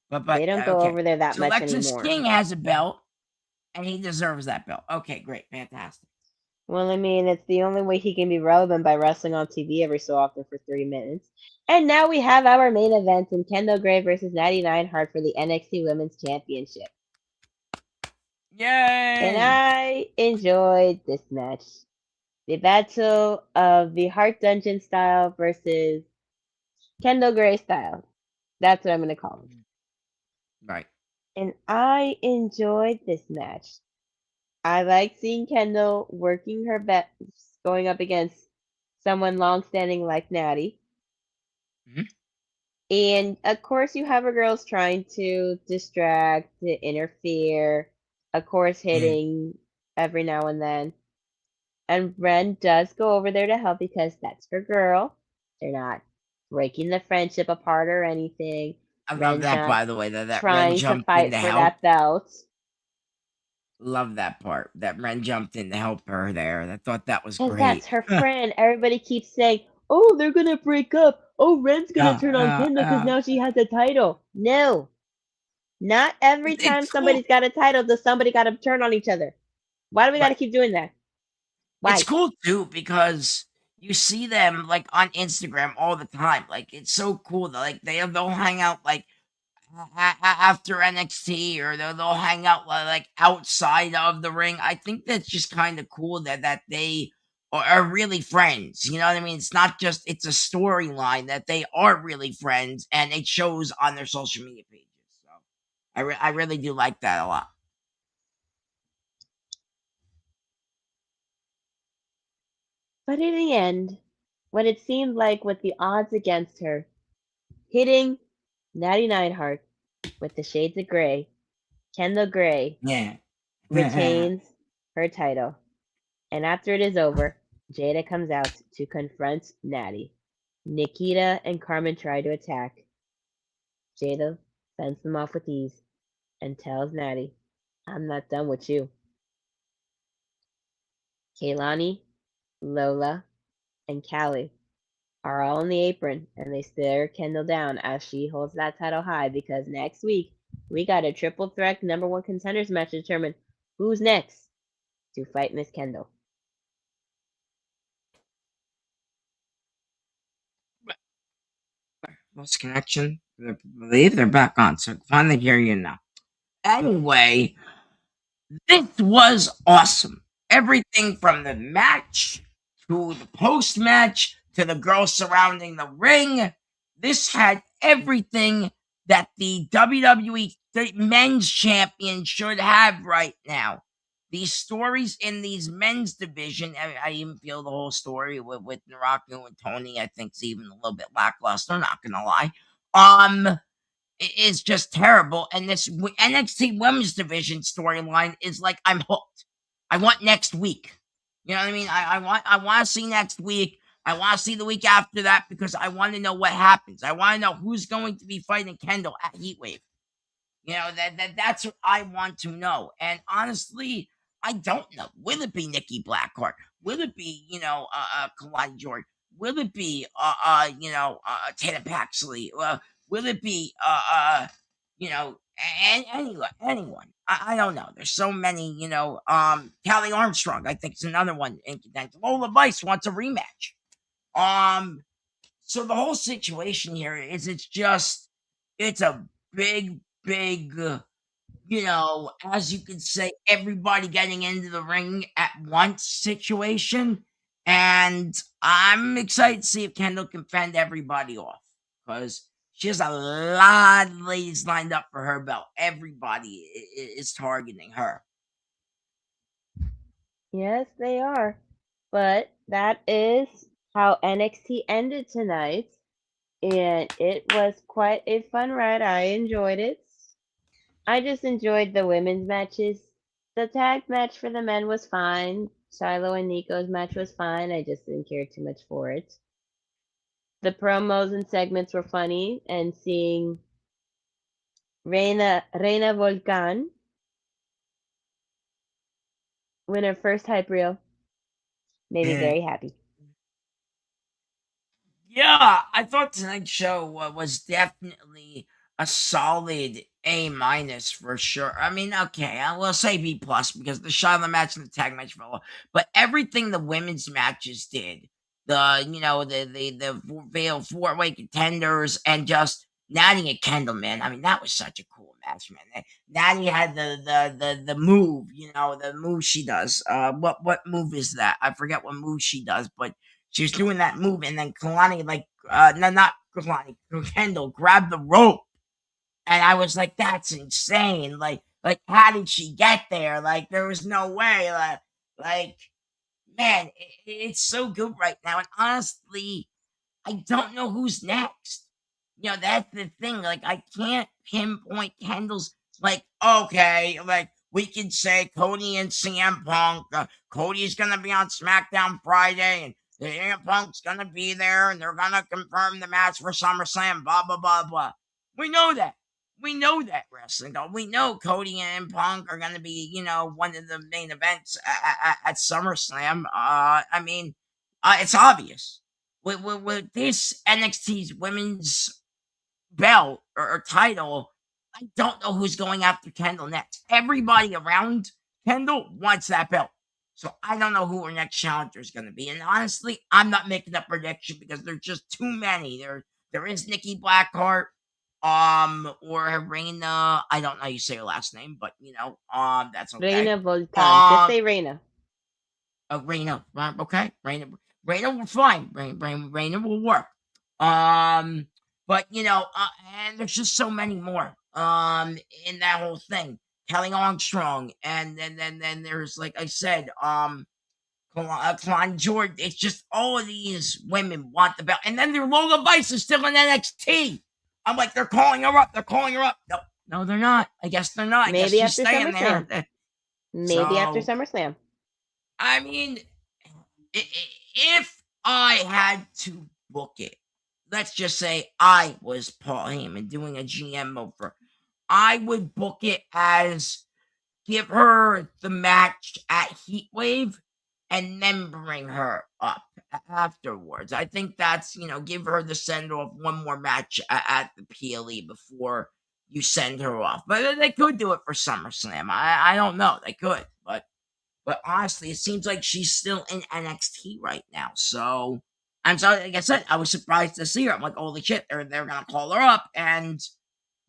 They don't go okay. over there that So much Lexus anymore. King has a belt, and he deserves that belt. Okay, great, fantastic. Well, I mean, it's the only way he can be relevant by wrestling on TV every so often for 30 minutes. And now we have our main event in Kendal Gray versus Nattie Neidhart for the NXT Women's Championship. And Yay! I enjoyed this match. The battle of the Heart Dungeon style versus Kendal Gray style. That's what I'm going to call it. Right. And I enjoyed this match. I like seeing Kendall working her best, going up against someone long-standing like Nattie. Mhm. And of course, you have her girls trying to distract, to interfere, of course, hitting every now and then. And Ren does go over there to help because that's her girl. They're not breaking the friendship apart or anything. I love Ren's that, not by the way, that Ren trying to jumped in fight to for help. that belt. Love that part. That Ren jumped in to help her there. I thought that was Because great. that's her friend. Everybody keeps saying, oh, they're going to break up. Oh, Ren's going to Yeah, turn on yeah, Kendall because yeah. now she has a title. No. Not every time It's cool. somebody's got a title does somebody got to turn on each other. Why do we got to Right. keep doing that? It's Why? cool too because you see them like on Instagram all the time. Like it's so cool that like they'll hang out like after NXT or they'll hang out like outside of the ring. I think that's just kind of cool that they are really friends. You know what I mean? It's not just it's a storyline that they are really friends and it shows on their social media pages. So I really do like that a lot. But in the end, what it seemed like with the odds against her, hitting Natty Neidhart with the shades of gray, Kendall Gray Yeah. retains her title. And after it is over, Jada comes out to confront Natty. Nikita and Carmen try to attack. Jada fends them off with ease and tells Natty, I'm not done with you. Kaylani, Lola, and Callie are all on the apron and they stare Kendall down as she holds that title high because next week we got a triple threat number one contenders match to determine who's next to fight Miss Kendall. Lost connection. I believe they're back on, so I can finally hear you now. Anyway, this was awesome. Everything from the match to the post match to the girls surrounding the ring. This had everything that the WWE men's champion should have right now. These stories in these men's division, I even feel the whole story with Naraku and Tony, I think is even a little bit lackluster, not gonna lie. Is just terrible. And this NXT Women's Division storyline is like I'm hooked. I want next week. You know what I mean? I want to see next week. I want to see the week after that because I want to know what happens. I want to know who's going to be fighting Kendall at Heatwave. That's what I want to know. And honestly, I don't know. Will it be Nikki Blackheart? Will it be Kalani Jordan? Will it be Tatum Paxley? Will it be anyone? I don't know. There's so many. Callie Armstrong. I think is another one in contention. Lola Vice wants a rematch. So the whole situation here is it's a big big, as you could say, everybody getting into the ring at once situation. And I'm excited to see if Kendal can fend everybody off because she has a lot of ladies lined up for her belt. Everybody is targeting her. Yes, they are. But that is how NXT ended tonight. And it was quite a fun ride. I enjoyed it. I just enjoyed the women's matches. The tag match for the men was fine. Shiloh and Nico's match was fine. I just didn't care too much for it. The promos and segments were funny, and seeing Reina Volcan win her first hype reel made me very happy. Yeah, I thought tonight's show was definitely a solid A minus for sure. I mean, okay, I will say B plus because the Charlotte match and the tag match fell, but everything the women's matches did, the Fatal 4-Way Contenders and just Nattie and Kendal, man. I mean, that was such a cool match, man. Nattie had the move, the move she does. What move is that? I forget what move she does, but she was doing that move, and then Kalani, no, not Kalani, Kendal grabbed the rope, and I was like, "That's insane!" How did she get there? Like, there was no way. Like, man, it's so good right now, and honestly, I don't know who's next. That's the thing. Like, I can't pinpoint Kendall's. Like, okay, like we can say Cody and CM Punk. Cody's gonna be on SmackDown Friday, and CM Punk's gonna be there, and they're gonna confirm the match for SummerSlam. Blah blah blah blah. We know that. We know that wrestling. We know Cody and Punk are gonna be, one of the main events at SummerSlam. I mean, it's obvious with this NXT's women's belt or title, I don't know who's going after Kendal next. Everybody around Kendal wants that belt. So I don't know who our next challenger is going to be. And honestly, I'm not making a prediction because there's just too many. There is Nikki Blackheart, or Reina. I don't know how you say her last name, but that's okay. Reina Volcan. Just say Reina. Reina. Okay, Reina will fine. Reina will work. But and there's just so many more. In that whole thing, Kelly Armstrong, and then there's like I said, Klein Jordan. It's just all of these women want the belt, and then their Lola Vice is still in NXT. I'm like, they're calling her up. They're calling her up. No, they're not. I guess they're not. Maybe I guess she's after staying SummerSlam. there. Maybe after SummerSlam. I mean, if I had to book it, let's just say I was Paul Heyman doing a GM over, I would book it as give her the match at Heatwave and then bring her up afterwards. I think that's, give her the send off one more match at the PLE before you send her off. But they could do it for SummerSlam. I don't know. They could, but honestly, it seems like she's still in NXT right now. So I'm sorry, like I said, I was surprised to see her. I'm like, holy shit, they're gonna call her up, and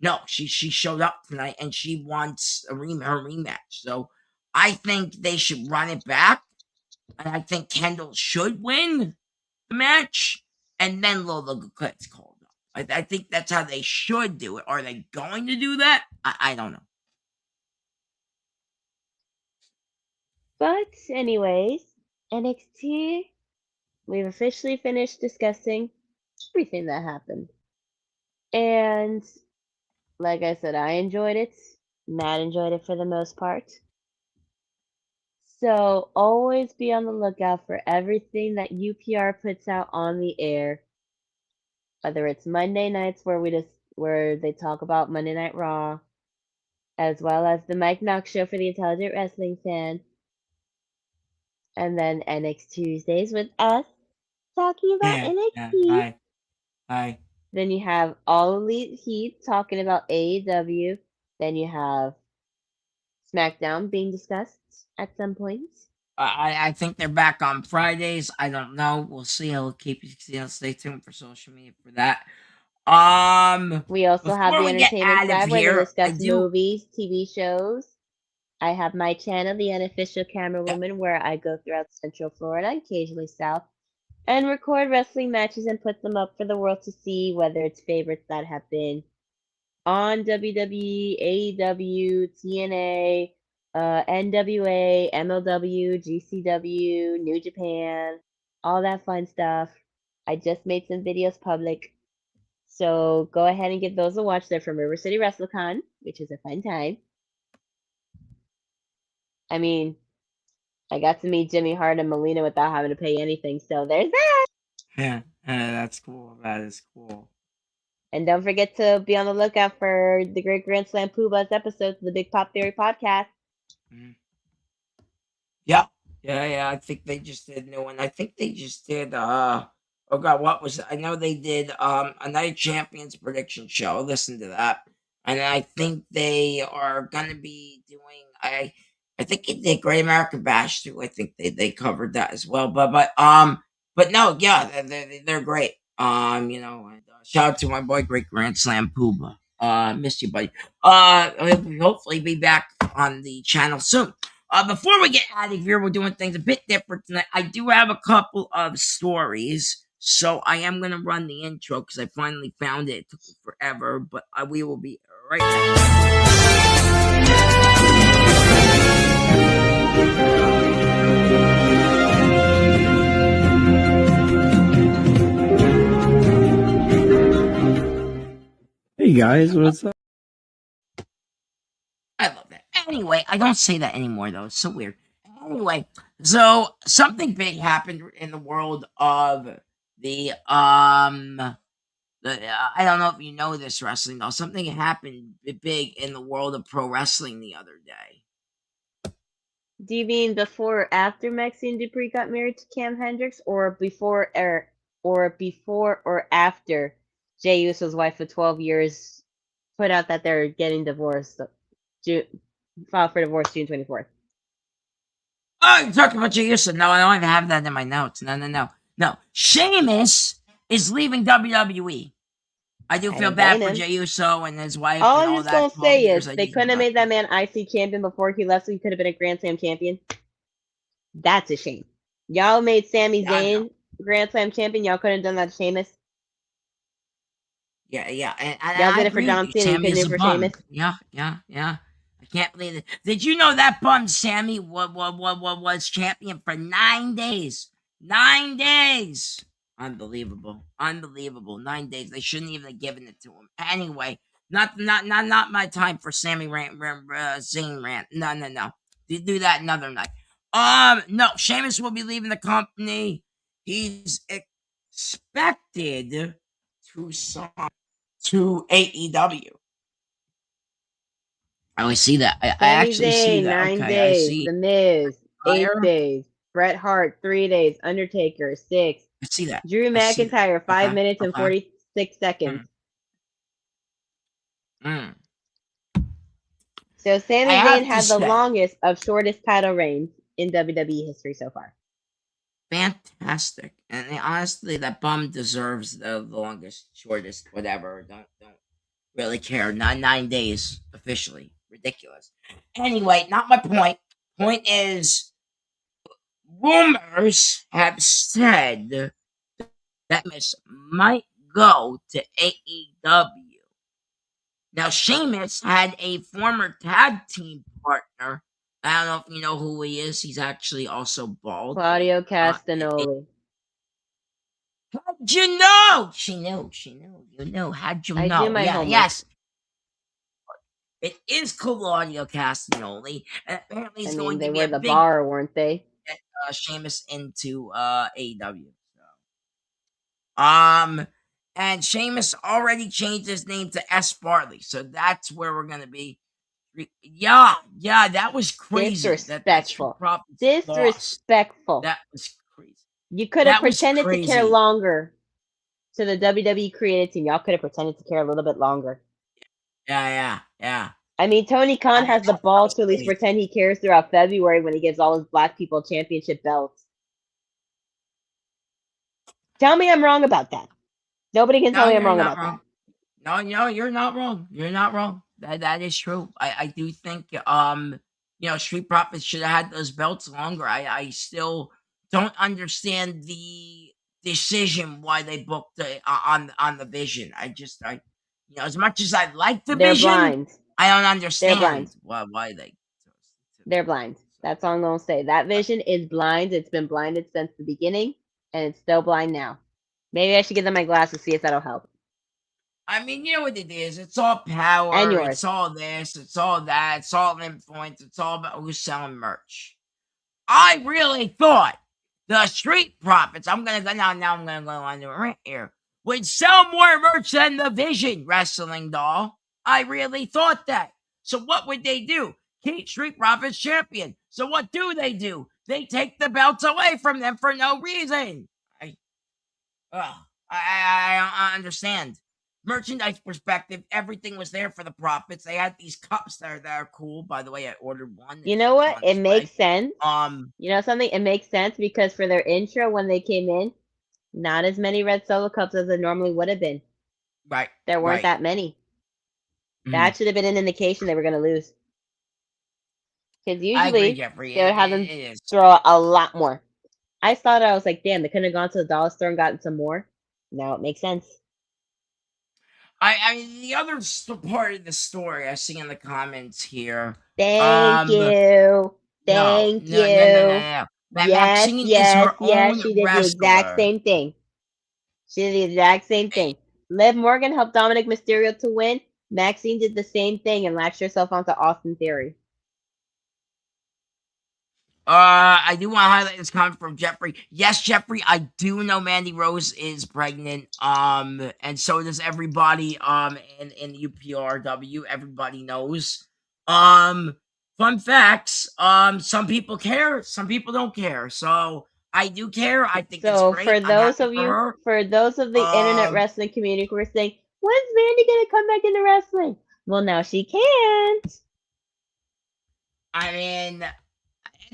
no, she showed up tonight, and she wants her rematch. So I think they should run it back, and I think Kendal should win the match, and then Lola gets called up. I think that's how they should do it. Are they going to do that? I don't know. But anyways, NXT, we've officially finished discussing everything that happened. And like I said, I enjoyed it. Matt enjoyed it for the most part. So always be on the lookout for everything that UPR puts out on the air. Whether it's Monday nights where they talk about Monday Night Raw, as well as the Mike Knox show for the intelligent wrestling fan, and then NXT Tuesdays with us talking about NXT. Hi. Then you have All Elite Heat talking about AEW. Then you have SmackDown being discussed at some point. I think they're back on Fridays. I don't know. We'll see. I'll keep you stay tuned for social media for that. We also have Before the we get entertainment out of side where they here, I discuss do. movies, TV shows. I have my channel, The Unofficial Camera Yeah, Woman, where I go throughout Central Florida and occasionally South and record wrestling matches and put them up for the world to see, whether it's favorites that have been on WWE, AEW, TNA, NWA, MLW, GCW, New Japan, all that fun stuff. I just made some videos public, so go ahead and give those a watch. They're from River City WrestleCon, which is a fun time. I mean, I got to meet Jimmy Hart and Melina without having to pay anything, so there's that. yeah, that's cool. That is cool. And don't forget to be on the lookout for the Great Grand Slam Poobah's episodes of the Big Pop Theory podcast. Mm. Yeah, yeah. I think they just did a new one. I think they just did. Oh God, what was it? I know they did a Night of Champions prediction show. Listen to that, and I think they are gonna be doing. I think they did Great American Bash too. I think they covered that as well. But no, yeah, they're great. And, shout out to my boy Great Grand Slam Pooba. Missed you, buddy. He'll hopefully be back on the channel soon. Before we get out of here, we're doing things a bit different tonight. I do have a couple of stories, so I am going to run the intro because I finally found it. It took me forever, but we will be right back. Hey guys, what's up? I love that. Anyway, I don't say that anymore, though. It's so weird. Anyway, so something big happened in the world of I don't know if you know this wrestling though. Something happened big in the world of pro wrestling the other day. Do you mean before or after Maxine Dupree got married to Cam Hendricks, or before or after Jey Uso's wife of 12 years put out that they're getting divorced? Filed for divorce June 24th. Oh, you're talking about Jey Uso? No, I don't even have that in my notes. No. Sheamus is leaving WWE. I do feel bad for Jey Uso and his wife. All and I'm all just gonna that say is I they do couldn't feel have bad made that man IC champion before he left, so he could have been a Grand Slam champion. That's a shame. Y'all made Sami Zayn Grand Slam champion. Y'all couldn't have done that to Sheamus. Yeah. And Y'all I did it for agree John with you. Cena. You Sammy couldn't is do a it for bum. Sheamus. Yeah. I can't believe it. Did you know that bum Sammy was champion for 9 days? 9 days. Unbelievable. 9 days. They shouldn't even have given it to him. Anyway, not my time for Sammy Zayn rant. No. You do that another night. No, Sheamus will be leaving the company. He's expected to sign to AEW. Oh, I see that. I Sami actually see Zayn, that. 9 Okay, I days. see. The Miz, 8 Fire. days. Bret Hart, 3 days. Undertaker, 6. I see that. Drew I see that. McIntyre, 5 Okay. minutes and 46 seconds. Mm. So Sami I Zayn have to had the say, longest of shortest title reigns in WWE history so far. fantastic. And honestly, that bum deserves the longest, shortest, whatever. Don't really care. 9 days officially. Ridiculous. Anyway, not my point. Point is, rumors have said that Miss might go to AEW. Now, Sheamus had a former tag team partner. I don't know if you know who he is. He's actually also bald. Claudio Castagnoli. How'd you know? She knew. You knew. How'd you know? I do my homework. Yes. It is Claudio Castagnoli. And apparently he's going to be they were the bar, weren't they? Get Sheamus into AEW. And Sheamus already changed his name to S. Farley, so that's where we're gonna be. Yeah, that was crazy. Disrespectful. That was crazy. You could have pretended to care longer to the WWE creative team. Y'all could have pretended to care a little bit longer. Yeah. I mean, Tony Khan has the balls to at least pretend he cares throughout February when he gives all his black people championship belts. Tell me I'm wrong about that. Nobody can tell me I'm wrong about that. No, you're not wrong. You're not wrong. That is true. I do think Street Profits should have had those belts longer. I still don't understand the decision why they booked on the Vision. As much as I like the They're Vision, blind. I don't They're blind. understand why they They're blind. That's all I'm gonna say. That Vision is blind. It's been blinded since the beginning, and it's still blind now. Maybe I should give them my glasses, see if that'll help. I mean, you know what it is. It's all And power. yours. It's all this. It's all that. It's all influence. It's all about who's selling merch. I really thought the Street Profits, I'm gonna go now. I'm gonna go on the rant here, would sell more merch than the Vision wrestling doll. I really thought that. So what would they do? Keep Street Profits champion. So what do? They take the belts away from them for no reason. I don't understand. Merchandise perspective, everything was there for the Profits. They had these cups that are cool. By the way, I ordered one. You know what? It makes sense. Um, You know something? It makes sense because for their intro when they came in, not as many red solo cups as there normally would have been. right. There weren't right. that many. Mhm. That should have been an indication they were going to lose. Because I agree, usually Jeffrey. they would have them It is. throw a lot more. I thought I was like, damn, they couldn't have gone to the dollar store and gotten some more. Now it makes sense. I mean, the other part of the story I see in the comments here. Thank you. No. Thank you. That Yes, Maxine is yes, her yes. own She did the exact wrestler. same thing. She did the exact same thing. Liv Morgan helped Dominic Mysterio to win. Maxine did the same thing and latched herself onto Austin Theory. I do want to highlight this comment from Jeffrey. Yes, Jeffrey, I do know Mandy Rose is pregnant. And so does everybody in the UPRW. Everybody knows. Fun facts. Some people care, some people don't care. So I do care. I think it's So great. for I'm those happy of for you, her. for those of the internet wrestling community who are saying, when's Mandy gonna come back into wrestling? Well, now she can't. I mean,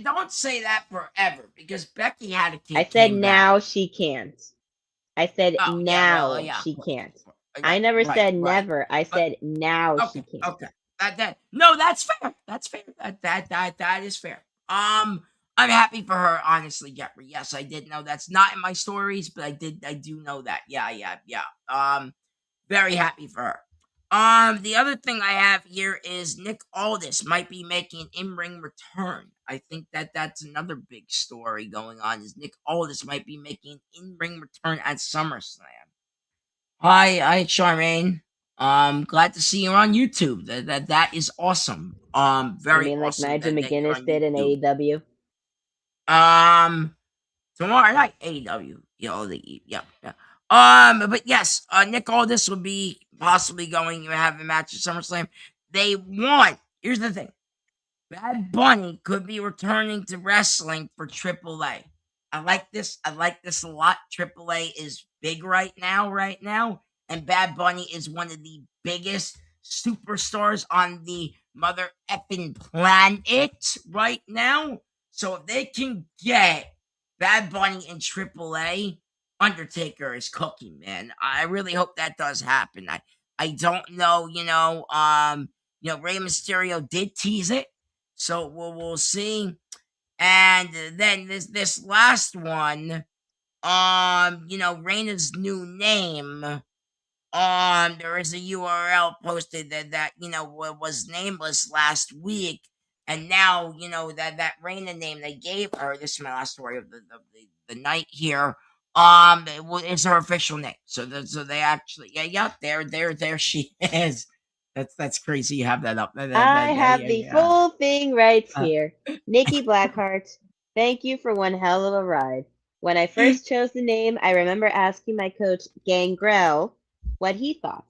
don't say that forever because Becky had a kid. I said came now back. she can't. I said Oh, yeah, now well, yeah, she can't. right, I never right, said right. never. I said now she can't. Okay. No, that's fair. That's fair. That is fair. I'm happy for her, honestly, Jeffrey. Yes, I did know that's not in my stories, but I do know that. Yeah. Very happy for her. The other thing I have here is Nick Aldis might be making an in-ring return. I think that's another big story going on. Is Nick Aldis might be making an in-ring return at SummerSlam. Hi, Charmaine. Glad to see you on YouTube. That is awesome. You Very mean like awesome Nigel that you're McGuinness on did in YouTube. AEW? Tomorrow night, AEW. Yeah. But yes, Nick Aldis will be possibly going to have a match at SummerSlam. They want. Here's the thing. Bad Bunny could be returning to wrestling for AAA. I like this. I like this a lot. AAA is big right now, and Bad Bunny is one of the biggest superstars on the mother effing planet right now. So if they can get Bad Bunny in AAA, Undertaker is cooking, man. I really hope that does happen. I don't know, Rey Mysterio did tease it. So we'll see. And then this last one, Reina's new name. There is a URL posted that was nameless last week, and now that Reina name they gave her. This is my last story of the night here. It's her official name. So they actually there she is. That's crazy. You have that up. I have the full thing right Uh, here. Nikki Blackheart, thank you for one hell of a ride. When I first chose the name, I remember asking my coach, Gangrel, what he thought.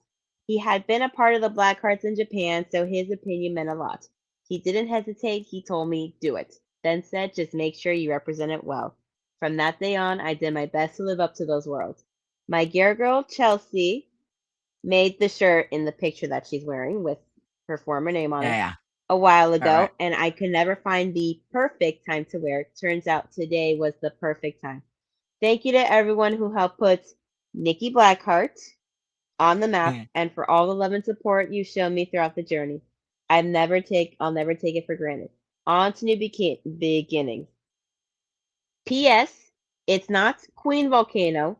He had been a part of the Blackhearts in Japan, so his opinion meant a lot. He didn't hesitate. He told me, do it. Then said, just make sure you represent it well. From that day on, I did my best to live up to those words. My gear girl, Chelsea, made the shirt in the picture that she's wearing with her former name on it a while ago, right. and I could never find the perfect time to wear it. Turns out today was the perfect time. Thank you to everyone who helped put Nikki Blackheart on the map, Yeah. and for all the love and support you've shown me throughout the journey. I'll never take it for granted. On to new beginnings. P.S. It's not Queen Volcano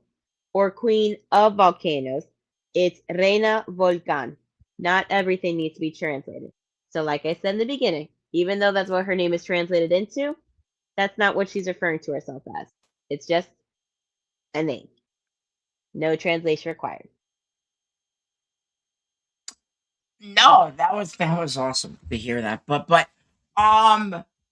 or Queen of Volcanoes. It's Reina Volcan. Not everything needs to be translated. So, like I said in the beginning, even though that's what her name is translated into, that's not what she's referring to herself as. It's just a name. No translation required. No, that was awesome to hear that.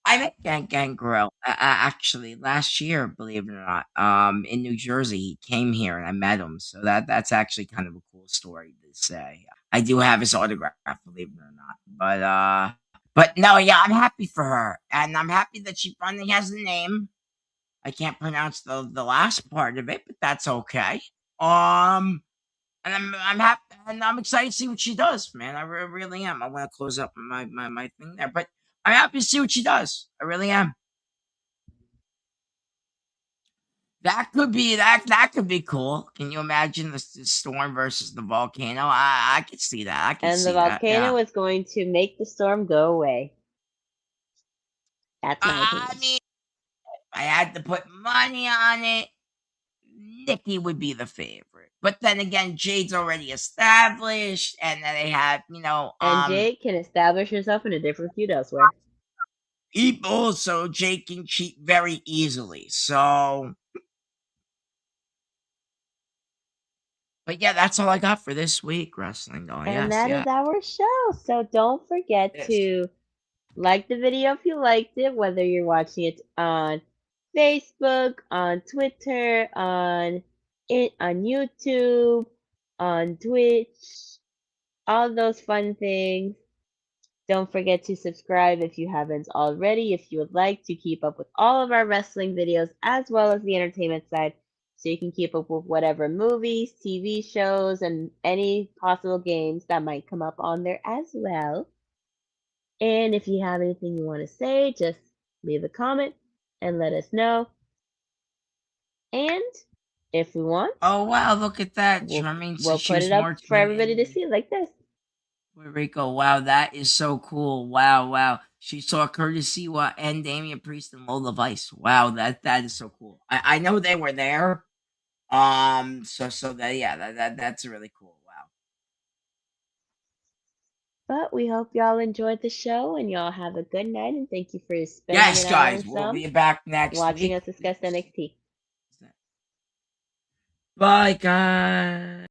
I met Gangrel actually last year, believe it or not. In New Jersey, he came here and I met him. So that's actually kind of a cool story to say. I do have his autograph, believe it or not. But no, yeah, I'm happy for her, and I'm happy that she finally has a name. I can't pronounce the last part of it, but that's okay. Um, and I'm happy, and I'm excited to see what she does, man. I really am. I want to close up my thing there, but I'm happy to see what she does. I really am. That could be cool. Can you imagine the storm versus the volcano? I could see that. I could And the see that. Yeah. volcano is going to make the storm go away. That's my I opinion. mean, if I had to put money on it, Nikki would be the favorite. But then again, Jade's already established, and then they have, And Jade can establish herself in a different feud elsewhere. people, so Jade can cheat very easily. So, but yeah, that's all I got for this week, wrestling. Oh, And yes, that is yeah. our show. So don't forget Yes. to like the video if you liked it, whether you're watching it on Facebook, on Twitter, on YouTube, on Twitch, all those fun things. Don't forget to subscribe if you haven't already, if you would like to keep up with all of our wrestling videos as well as the entertainment side, so you can keep up with whatever movies, TV shows, and any possible games that might come up on there as well. And if you have anything you want to say, just leave a comment and let us know. And if we want, Oh wow, look at that. we'll Charmaine we'll says she put was it up more for tuned everybody to in see like this. Puerto Rico. Wow, that is so cool. Wow, wow. She saw Courtesy and Damian Priest and Lola Vice. Wow, that is so cool. I know they were there. So that yeah, that's really cool. Wow. But we hope y'all enjoyed the show and y'all have a good night and thank you for spending Yes, an hour and guys, we'll some be back next watching week. us discuss NXT. Bye, guys.